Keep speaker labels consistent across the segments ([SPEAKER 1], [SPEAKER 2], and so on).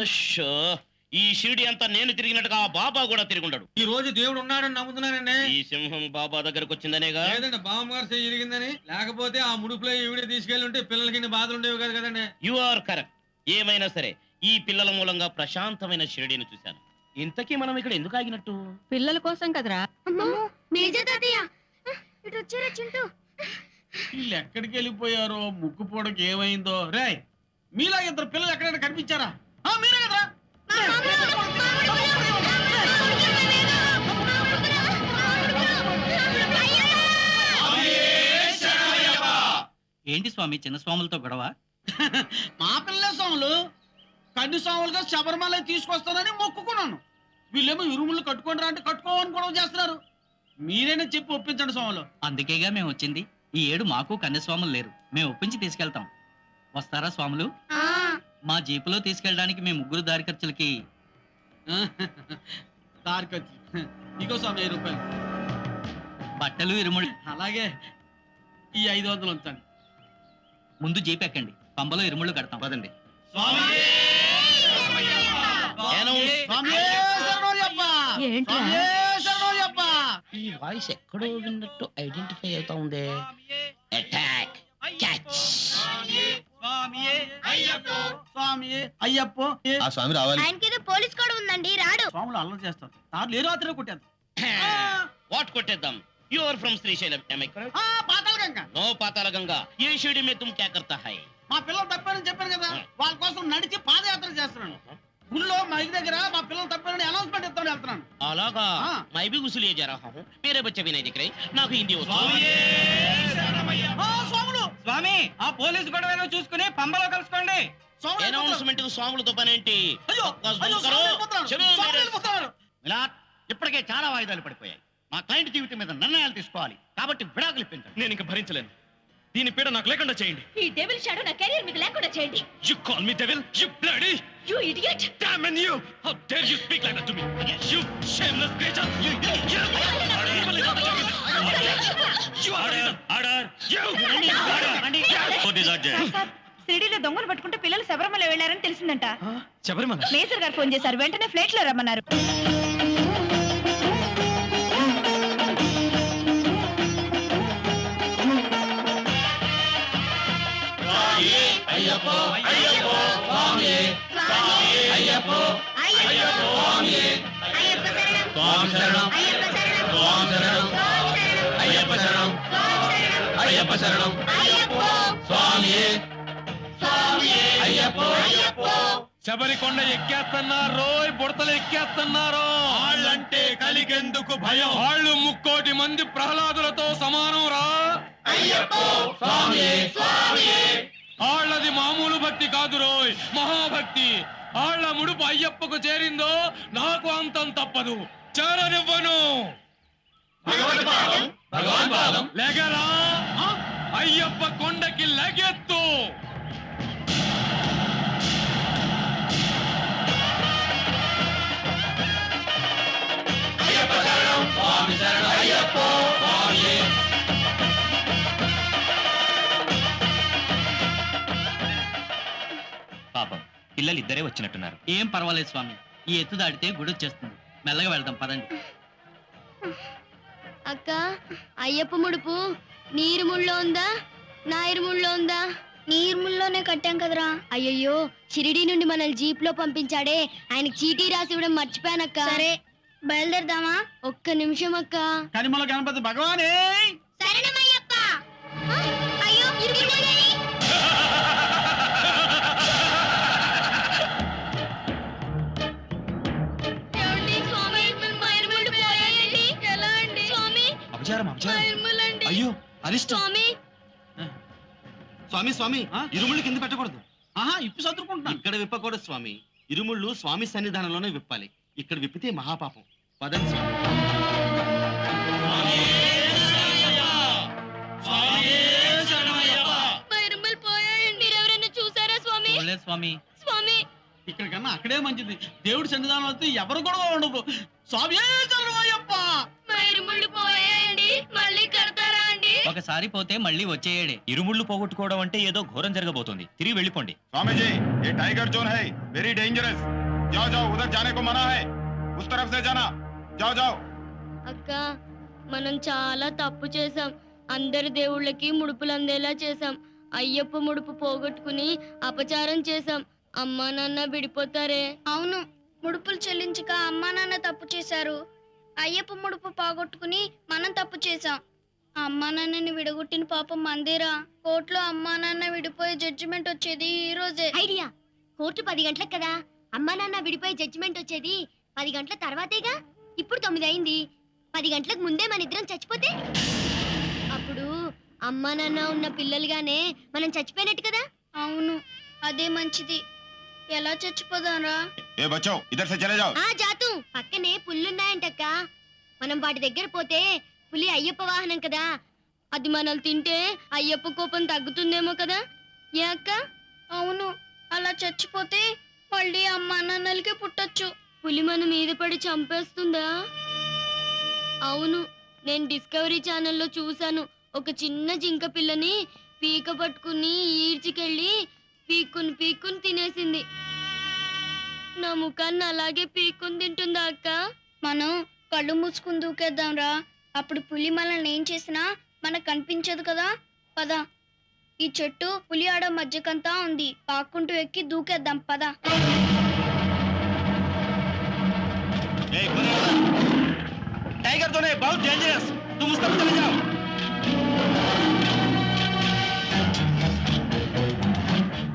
[SPEAKER 1] అశ్శో, ఈ షిరిడి అంతా నేను తిరిగినట్టుగా ఆ బాబా కూడా తిరుగుండడు.
[SPEAKER 2] ఈ రోజు దేవుడు ఉన్నాడని నమ్ముతున్నానండి.
[SPEAKER 1] ఈ సింహం బాబా దగ్గరకు వచ్చిందనేగా.
[SPEAKER 2] లేదండి, బామ్మగారు చెయ్యి ఇరిగిందని. లేకపోతే ఆ ముడుపులో ఈవిడే తీసుకెళ్లి ఉంటే పిల్లలకి ఇన్ని బాధలు ఉండేవి కాదు కదండి.
[SPEAKER 1] You are correct. ఏమైనా సరే ఈ పిల్లల మూలంగా ప్రశాంతమైన షిరిడిని చూశాను. ఇంతకీ మనం ఇక్కడ ఎందుకు ఆగినట్టు?
[SPEAKER 3] పిల్లల కోసం కదరా.
[SPEAKER 2] వీళ్ళు ఎక్కడికి వెళ్ళిపోయారో, ముక్కు పూడకి ఏమైందో. రే, మీలా ఇద్దరు పిల్లలు ఎక్కడైనా కనిపించారా? మీరే కదరా.
[SPEAKER 4] ఏంటి స్వామి చిన్న స్వాములతో గొడవ?
[SPEAKER 2] మా పిల్లలే స్వాములు. కన్ను స్వాములుగా శబరిమల తీసుకొస్తానని మొక్కుకున్నాను. వీళ్ళేమో ఇరుములు కట్టుకోండి అంటే కట్టుకోవని గొడవ చేస్తున్నారు. మీరేనే చెప్పి ఒప్పించండి స్వాములు.
[SPEAKER 4] అందుకేగా మేము వచ్చింది. ఈ ఏడు మాకు కన్యస్వాములు లేరు. మేము ఒప్పించి తీసుకెళ్తాం. వస్తారా స్వాములు? మా జీపులో తీసుకెళ్ళడానికి మేము ముగ్గురు దారి ఖర్చులకి
[SPEAKER 2] దారికొచ్చి ఇగో స్వామి 1000 రూపాయలు.
[SPEAKER 4] బట్టలు ఇరుముళ్ళు.
[SPEAKER 2] అలాగే ఈ 500 ఉంచండి.
[SPEAKER 4] ముందు జీప్ ఎక్కండి, పంబలో ఇరుముళ్ళు కడతాం. పదండి.
[SPEAKER 1] ఈ వాయిస్ ఎక్కడో విన్నట్టు ఐడెంటిఫై అవుతా ఉంది. Attack catch.
[SPEAKER 2] అయ్యప్పో
[SPEAKER 5] ఆ స్వామి రావాలి.
[SPEAKER 6] ఆయనకేదో పోలీస్ కూడా ఉందండి, రాడు.
[SPEAKER 2] స్వాములు అల్లరి చేస్తారు. తాను ఏ రాత్రి కొట్టేది.
[SPEAKER 1] వాట్ కొట్టేద్దాం. You are from Srisailam.
[SPEAKER 2] Patalaganga.
[SPEAKER 1] No Patalaganga. ఏ షిరిడి మే తుమ్ క్యా కర్తా హై?
[SPEAKER 2] మా పిల్లలు తప్పారని చెప్పాను కదా, వాళ్ళ కోసం నడిచి పాదయాత్ర చేస్తున్నాను. గుళ్ళో మా ఇంటి దగ్గర మా పిల్లలు తప్పారని అనౌన్స్మెంట్ ఇస్తాను వెళ్తున్నాను.
[SPEAKER 1] అలాగా. मैं भी गुस्से जा रहा हूं. मेरे बच्चे भी नहीं दिख रहे. నాకు హిందీ వస్తుంది.
[SPEAKER 2] స్వాములు,
[SPEAKER 4] స్వామి ఆ పోలీసు గొడవ చూసుకుని పంబలో కలుసుకోండి.
[SPEAKER 1] అనౌన్స్మెంట్ స్వాములతో పనేంటి?
[SPEAKER 4] ఇప్పటికే చాలా వాయిదాలు పడిపోయాయి. మా క్లయింట్ జీవితం మీద నిర్ణయాలు తీసుకోవాలి కాబట్టి విడాకులు ఇప్పించండి.
[SPEAKER 1] నేను ఇంకా భరించలేను. దీని పీడ నాకు లేకుండా చేయండి.
[SPEAKER 6] ఈ డెవిల్ షాడో నా కెరీర్ మీద లేకుండా చేయండి.
[SPEAKER 1] You call me devil, you bloody,
[SPEAKER 6] You idiot!
[SPEAKER 1] damn and you! How dare you speak like that to me? You shameless creature! You order! You! What is that?
[SPEAKER 3] సిరిడిలో దొంగలు పట్టుకుంటే పిల్లలు శబరిమల వెళ్లారని తెలిసిందంట.
[SPEAKER 1] శబరిమల?
[SPEAKER 3] మేసర్ గారు phone చేశారు. వెంటనే ఫ్లైట్ లో రమ్మన్నారు.
[SPEAKER 5] అయ్యప్పో అయ్యప్పో స్వామి స్వామి అయ్యప్పో అయ్యప్పో స్వామి
[SPEAKER 6] అయ్యప్ప శరణం,
[SPEAKER 5] స్వామి శరణం
[SPEAKER 6] అయ్యప్ప శరణం,
[SPEAKER 5] స్వామి శరణం అయ్యప్ప శరణం అయ్యప్ప శరణం
[SPEAKER 6] అయ్యప్పో,
[SPEAKER 5] స్వామి స్వామి అయ్యప్పో
[SPEAKER 6] అయ్యప్పో.
[SPEAKER 2] శబరికొండ ఎక్కేస్తున్నారు, బుడతలు ఎక్కేస్తున్నారు. వాళ్ళంటే కలిగెందుకు భయం? వాళ్ళు 3,00,00,000 మంది ప్రహ్లాదులతో సమానం రా.
[SPEAKER 5] అయ్యప్పో స్వామి స్వామి
[SPEAKER 2] వాళ్ళది మామూలు భక్తి కాదు రోయ్, మహాభక్తి. వాళ్ళ ముడుపు అయ్యప్పకు చేరిందో నాకు అంతం తప్పదు, చేరనివ్వను.
[SPEAKER 5] భగవాన్ పాదం
[SPEAKER 2] లెగరా, అయ్యప్ప కొండకి లెగెత్తు.
[SPEAKER 5] అయ్యప్ప శరణం స్వామి శరణం అయ్యప్పో స్వామి.
[SPEAKER 4] పాపం పిల్లలు ఇద్దరే వచ్చినట్టున్నారు. ఏం పర్వాలేదు స్వామి, ఈ ఎత్తు దాటితే గుడి వచ్చేస్తుంది. మెల్లగా వెళ్దాం పదండి.
[SPEAKER 6] అక్క, అయ్యప్ప ముడుపు నీరుముళ్ళో ఉందా, నా ఇరుముళ్ళో ఉందా? నీరుముల్లోనే కట్టాం కదరా. అయ్యయ్యో, షిరిడి నుండి మనల్ని జీప్ లో పంపించాడే, ఆయనకి చీటీ రాసి ఇవ్వడం మర్చిపోయానక్క. సరే బయలుదేరదామా? ఒక్క నిమిషం అక్క.
[SPEAKER 2] కనిమల గణపతి భగవానే
[SPEAKER 6] శరణమయ్యప్ప. అయ్యో, ఇరుముళ్ళని.
[SPEAKER 4] అయ్యో అరిష్టం. స్వామి స్వామి ఇరుముళ్ళు కింద పెట్టకూడదు.
[SPEAKER 2] ఇప్పు చదువుకుంటున్నా.
[SPEAKER 4] ఇక్కడ విప్పకూడదు స్వామి. ఇరుముళ్ళు స్వామి సన్నిధానంలోనే విప్పాలి. ఇక్కడ విప్పితే మహాపాపం. పదండి స్వామి.
[SPEAKER 6] చూసారా స్వామి?
[SPEAKER 4] స్వామి
[SPEAKER 6] స్వామి,
[SPEAKER 2] ఇక్కడికన్నా అక్కడే మంచిది. దేవుడి సన్నిధానం వస్తే ఎవరు గొడవ ఉండదు. స్వామి శరణమయ్యప్ప.
[SPEAKER 6] మా ఇరుముళ్ళు పోయాయండి, మళ్ళీ కడతారా అండి?
[SPEAKER 4] ఒకసారి పోతే మళ్ళీ వచ్చేయడే.
[SPEAKER 5] ఇరుముళ్ళు పోగొట్టుకోవడం అంటే ఏదో ఘోరం జరగబోతోంది. తిరిగి వెళ్ళిపోండి.
[SPEAKER 7] स्वामी जी ये टाइगर जोन है वेरी डेंजरस जाओ जाओ उधर जाने को मना है उस तरफ से जाना जाओ जाओ
[SPEAKER 6] అక్క మనం చాలా తప్పు చేసాం. అందరి దేవుళ్ళకి ముడుపులు అందేలా చేసాం. అయ్యప్ప ముడుపు పోగొట్టుకుని అపచారం చేసాం. అమ్మా నాన్న విడిపోతారే. అవును, ముడుపులు చెల్లించక అమ్మా నాన్న తప్పు చేశారు. అయ్యప్ప ముడుపు పోగొట్టుకుని మనం తప్పు చేసాం. అమ్మా నాన్నని విడగొట్టిన పాపం మందిరా. కోర్టులో అమ్మా నాన్న విడిపోయే జడ్జిమెంట్ వచ్చేది ఈ రోజే. ఐడియా, కోర్టు 10 గంటలకు కదా అమ్మా నాన్న విడిపోయే జడ్జిమెంట్ వచ్చేది. 10 గంటల తర్వాతేగా. ఇప్పుడు 9 అయింది. 10 గంటలకు ముందే మన ఇద్దరం చచ్చిపోతే అప్పుడు అమ్మా నాన్న ఉన్న పిల్లలుగానే మనం చచ్చిపోయినట్టు కదా. అవును, అదే మంచిది. ఎలా చచ్చిపోదాంరా?
[SPEAKER 7] ए बच्चों इधर से चले जाओ
[SPEAKER 6] జాతు, పక్కనే పుల్లున్నాయంటక్క. మనం వాటి దగ్గర పోతే పులి అయ్యప్ప వాహనం కదా, అది మనల్ని తింటే అయ్యప్ప కోపం తగ్గుతుందేమో కదా. ఏ అక్క? అవును, అలా చచ్చిపోతే మళ్ళీ అమ్మా నాన్నలకి పుట్టొచ్చు. పులి మన మీద పడి చంపేస్తుందా? అవును, నేను డిస్కవరీ ఛానల్లో చూశాను. ఒక చిన్న జింక పిల్లని పీక పట్టుకుని ఈడ్చికెళ్ళి పీక్కుని తినేసింది. నా ముఖాన్ని అలాగే పీక్కుని తింటుందా అక్క? మనం కళ్ళు మూసుకుని దూకేద్దాం రా. అప్పుడు పులి మనల్ని ఏం చేసినా మనకు కనిపించదు కదా. పద, ఈ చెట్టు పులి ఆడ మధ్యకంతా ఉంది. పాక్కుంటూ ఎక్కి దూకేద్దాం. పద.
[SPEAKER 5] टाइगर जोन है बहुत डेंजरस तुम उस तरफ चले जाओ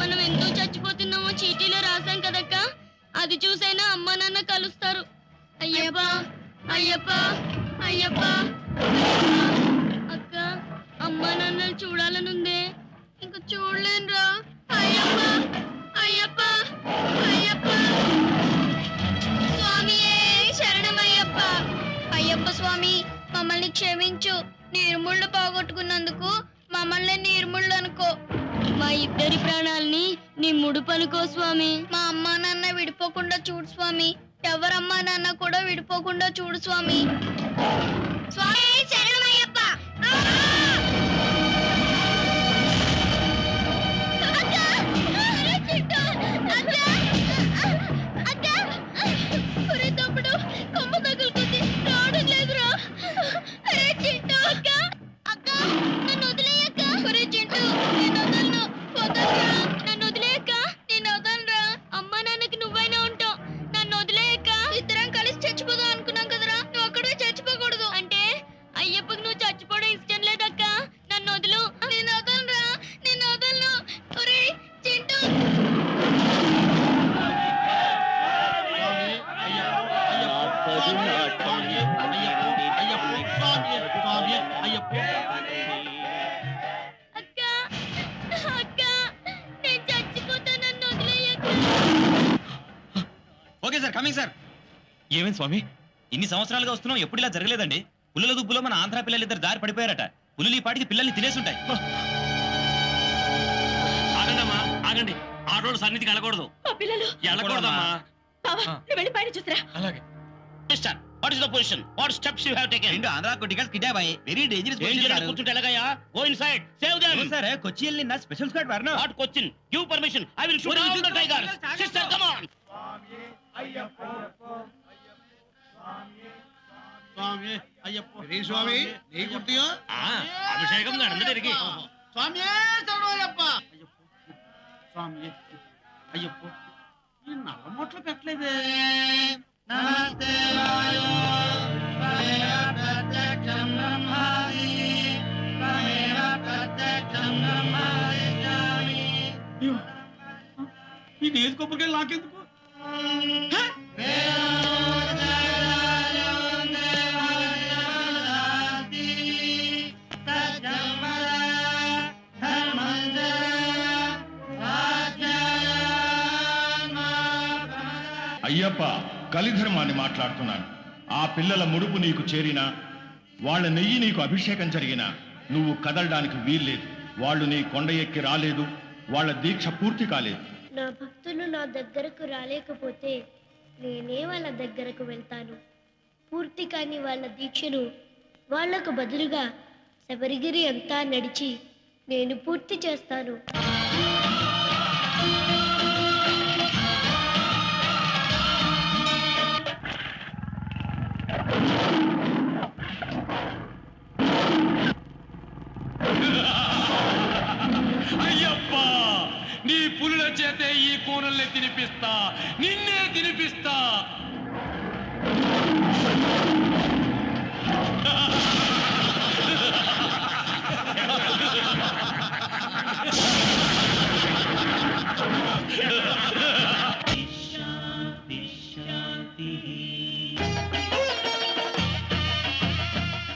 [SPEAKER 6] మనం ఎందుకు చచ్చిపోతున్నామో చీటీలో రాసాం కదక్క. అది చూసైనా అమ్మా నాన్న కలుస్తారు. అయ్యప్ప అయ్యప్ప అయ్యప్ప అక్క, అమ్మా నాన్నలు చూడాలనుందే. ఇంక చూడలేనురా. అయ్యప్ప అయ్యప్ప అయ్యప్ప స్వామియే శరణమయ్యప్ప. అయ్యప్ప స్వామి, మమ్మల్ని క్షమించు. నీరుముళ్ళు పోగొట్టుకున్నందుకు మమ్మల్ని నీరుముళ్ళు అనుకో. మా ఇద్దరి ప్రాణాలని నీ ముడుపు అనుకో స్వామి. మా అమ్మా నాన్న విడిపోకుండా చూడు స్వామి. ఎవరమ్మా నాన్న కూడా విడిపోకుండా చూడు స్వామి. స్వామి శరణమయ్యప్ప.
[SPEAKER 5] ఓకే సార్ కమింగ్ సార్ ఏమేంటి స్వామి ఇన్ని సంవత్సరాలుగా వస్తున్నాం ఎప్పుడు ఇలా జరగలేదండి. పులుల దుబ్బులో మన ఆంధ్ర పిల్లలు ఇద్దరు దారి పడిపోయారట. పులులు ఈ పాటికి పిల్లల్ని తినేసుంటాయి.
[SPEAKER 1] ఆగండమ్మా ఆగండి. ఆడోడు సన్నిధికి వెళ్ళకూడదు. వెళ్ళకూడదమ్మా.
[SPEAKER 3] వెళ్ళి పైన చూసిరా.
[SPEAKER 5] అలాగే
[SPEAKER 1] mister, what is the position? What steps you have taken?
[SPEAKER 4] రెండు ఆంధ్ర కొట్టికల్ కిడ్నాప్ అయ్యి వెరీ డేంజరస్
[SPEAKER 1] కూర్చుంటే ఎలాగయ్యా? Go inside, save them.
[SPEAKER 4] Sir కొచ్చియల్ని నా స్పెషల్ స్క్వాడ్ వరనా.
[SPEAKER 1] What question? Give permission. I will shoot all the tigers. Sister come on.
[SPEAKER 2] Swami Ayyappa. Swami నీ గుర్తియో
[SPEAKER 1] అభిషేకం നടന്നിട്ടിരിക്കെ.
[SPEAKER 2] స్వామి శరణమయ్యప్ప. స్వామి అయ్యప్ప, ఈ నల్ల మొట్లు పెట్టలేదే. ఈ నేతి కొబ్బరికాయలు నాకెందుకు?
[SPEAKER 7] అయ్యప్ప కలిధర్మాన్ని మాట్లాడుతున్నాను. ఆ పిల్లల ముడుపు నీకు చేరినా, వాళ్ళ నెయ్యి నీకు అభిషేకం జరిగినా నువ్వు కదలడానికి వీల్లేదు. వాళ్ళు నీ కొండ ఎక్కి రాలేదు. వాళ్ళ దీక్ష పూర్తి కాలేదు.
[SPEAKER 6] నా భక్తులు నా దగ్గరకు రాలేకపోతే నేనే వాళ్ళ దగ్గరకు వెళ్తాను. పూర్తి కాని వాళ్ళ దీక్షను వాళ్లకు బదులుగా శబరిగిరి అంతా నడిచి నేను పూర్తి చేస్తాను.
[SPEAKER 7] అయ్యప్ప, నీ పులుల చేతే ఈ కూనల్ని తినిపిస్తా, నిన్నే తినిపిస్తా.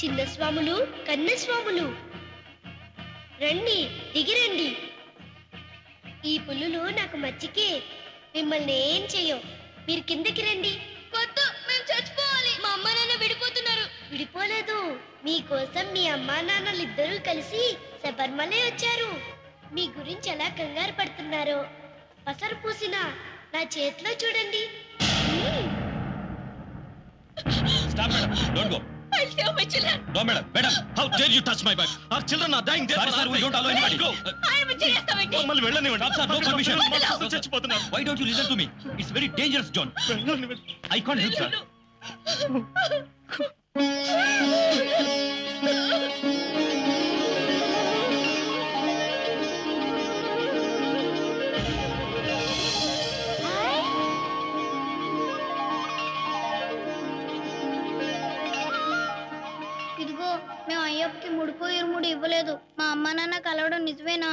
[SPEAKER 6] చిన్న స్వాములు, కన్న స్వాములు, రండి, దిగిరండి. ఈ పులులు నాకు మచ్చికే, మిమ్మల్ని ఏం చెయ్యో. మీరు కిందకి రండి. వద్దు, మేము చచ్చిపోవాలి. మా అమ్మ నాన్న విడిపోతున్నారు. విడిపోలేదు, మీకోసం మీ అమ్మా నాన్నలు ఇద్దరూ కలిసి శబరిమలై వచ్చారు. మీ గురించి ఎలా కంగారు పడుతున్నారో పసరు పూసిన నా చేతిలో చూడండి.
[SPEAKER 5] Stop, madam. Don't go. No, madam. Madam, how dare you touch my bag? Our children are dying there. Sorry, sir. We don't allow anybody. Go. మమ్మల్ని వెళ్ళనివ్వండి. Stop, sir. No permission. చచ్చిపోతున్నారు. Why don't you listen to me? It's very dangerous, John. I can't help, sir.
[SPEAKER 6] ఇదిగో, మేము అయ్యప్పకి ముడుపు ఇరుముడు ఇవ్వలేదు. మా అమ్మ నాన్న కలవడం నిజమేనా?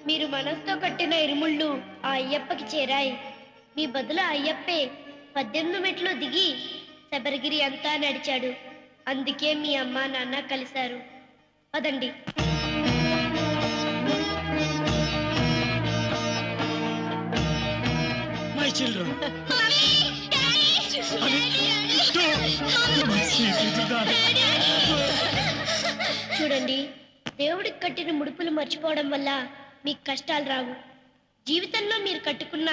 [SPEAKER 6] మీరు మనసుతో కట్టిన ఇరుముళ్ళు ఆ అయ్యప్పకి చేరాయి. మీ బదులు అయ్యప్పే 18 మెట్లు దిగి శబరిగిరి అంతా నడిచాడు. అందుకే మీ అమ్మ నాన్న కలిశారు. పదండి.
[SPEAKER 5] My children.
[SPEAKER 6] చూడండి, దేవుడికి కట్టిన ముడుపులు మర్చిపోవడం వల్ల మీకు కష్టాలు రావు. జీవితంలో మీరు కట్టుకున్న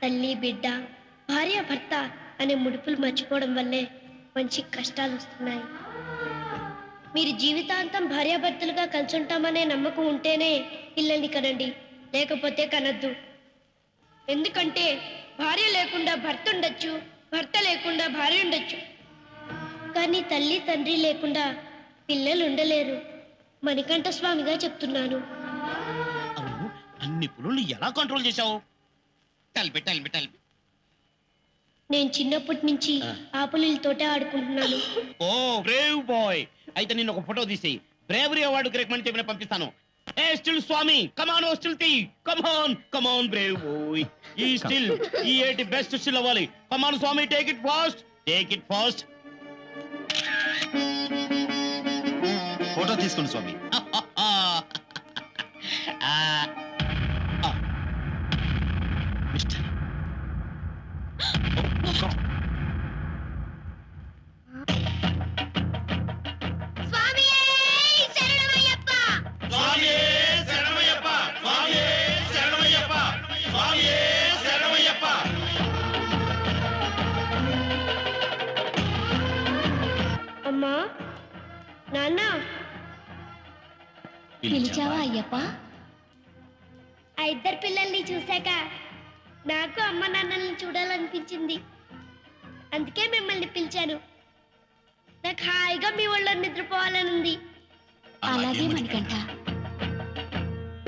[SPEAKER 6] తల్లి, బిడ్డ, భార్య, భర్త అనే ముడుపులు మర్చిపోవడం వల్లే మంచి కష్టాలు వస్తున్నాయి. మీరు జీవితాంతం భార్యాభర్తలుగా కలిసి ఉంటామనే నమ్మకం ఉంటేనే పిల్లల్ని కనండి, లేకపోతే కనద్దు. ఎందుకంటే భార్య లేకుండా భర్త ఉండొచ్చు, భర్త లేకుండా భార్య ఉండొచ్చు, కానీ తల్లి తండ్రి లేకుండా పిల్లలు ఉండలేరు. మణికంఠ స్వామిగా చెప్తున్నాను.
[SPEAKER 1] అవును, అన్ని పులుల్ని ఎలా కంట్రోల్ చేశావు? Tell me.
[SPEAKER 6] నేను చిన్నప్పటి నుంచి ఆ పులులతోటే ఆడుకుంటున్నాను.
[SPEAKER 1] ఓ బ్రేవ్ బాయ్. అయితే నిన్ను ఒక ఫోటో తీసి బ్రేవరీ అవార్డుకి రికమెండ్ చేయమని పంపిస్తాను. ఏ స్టిల్ స్వామి, కమాన్, ఓ స్టిల్ తీ, కమాన్ బ్రేవ్ బాయ్. ఈ స్టిల్ ఈ ఏటి బెస్ట్ స్టిల్ అవ్వాలి. కమాన్ స్వామి, టేక్ ఇట్ ఫాస్ట్.
[SPEAKER 5] ఫోటో తీసుకోండి స్వామి.
[SPEAKER 1] మిస్టర్
[SPEAKER 6] అమ్మా, నాన్న,
[SPEAKER 5] పిలిచావా
[SPEAKER 6] అయ్యప్ప? ఆ ఇద్దరు పిల్లల్ని చూశాక నాకు అమ్మ నాన్నల్ని చూడాలనిపించింది. అందుకే మిమ్మల్ని పిలిచాను. నాకు హాయిగా మీ ఒళ్ళో నిద్రపోవాలనుంది.
[SPEAKER 5] అలాగే మణికంఠ.